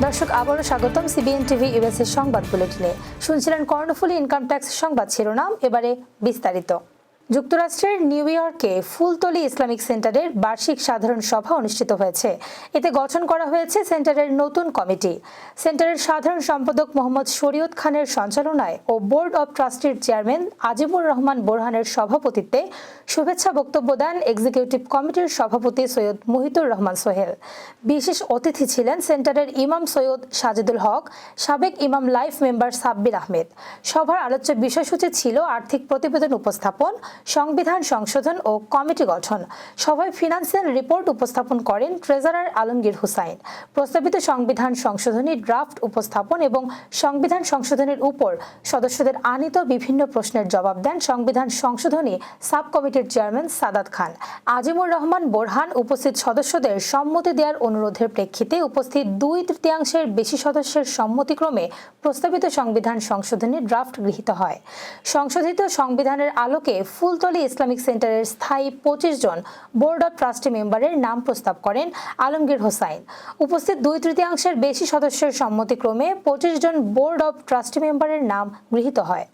দর্শক আবারও স্বাগতম সিবিএন টিভি ইউএস এর সংবাদ বুলেটিনে। শুনছিলেন কর্ণফুলী ইনকাম ট্যাক্স সংবাদ শিরোনাম, এবারে বিস্তারিত। যুক্তরাষ্ট্রের নিউ ইয়র্কে ফুলতলি ইসলামিক সেন্টারের বার্ষিক সাধারণ সভা অনুষ্ঠিত হয়েছে। এতে গঠন করা হয়েছে সেন্টারের নতুন কমিটি। সেন্টারের সাধারণ সম্পাদক মোহাম্মদ শরীয়ত খানের সঞ্চালনায় ও বোর্ড অব ট্রাস্টির চেয়ারম্যান আজিমুর রহমান বোরহানের সভাপতিত্বে শুভেচ্ছা বক্তব্য দেন এক্সিকিউটিভ কমিটির সভাপতি সৈয়দ মুহিতুর রহমান সোহেল। বিশেষ অতিথি ছিলেন সেন্টারের ইমাম সৈয়দ সাজিদুল হক, সাবেক ইমাম লাইফ মেম্বার সাব্বির আহমেদ। সভার আলোচ্য বিষয়সূচি ছিল আর্থিক প্রতিবেদন উপস্থাপন, সংবিধান সংশোধন ও কমিটি গঠন। সভায় ফিনান্সিয়াল রিপোর্ট উপস্থাপন করেন ট্রেজারার আলমগীর হুসাইন। প্রস্তাবিত সংবিধান সংশোধনী ড্রাফট উপস্থাপন এবং সংবিধান সংশোধনের উপর সদস্যদের আনীত বিভিন্ন প্রশ্নের জবাব দেন সংবিধান সংশোধনী সাব কমিটির চেয়ারম্যান সাদাত খান। আজিমুর রহমান বোরহান উপস্থিত সদস্যদের সম্মতি দেওয়ার অনুরোধের প্রেক্ষিতে উপস্থিত 2/3 বেশি সদস্যের সম্মতিক্রমে প্রস্তাবিত সংবিধান সংশোধনী ড্রাফট গৃহীত হয়। সংশোধিত সংবিধানের আলোকে ফুলতলি ইসলামিক সেন্টারের স্থায়ী 25 জন বোর্ড অব ট্রাস্টি মেম্বারের নাম প্রস্তাব করেন আলমগীর হোসাইন। উপস্থিত 2/3 বেশি সদস্যের সম্মতিক্রমে 25 জন বোর্ড অব ট্রাস্টি মেম্বারের নাম গৃহীত হয়।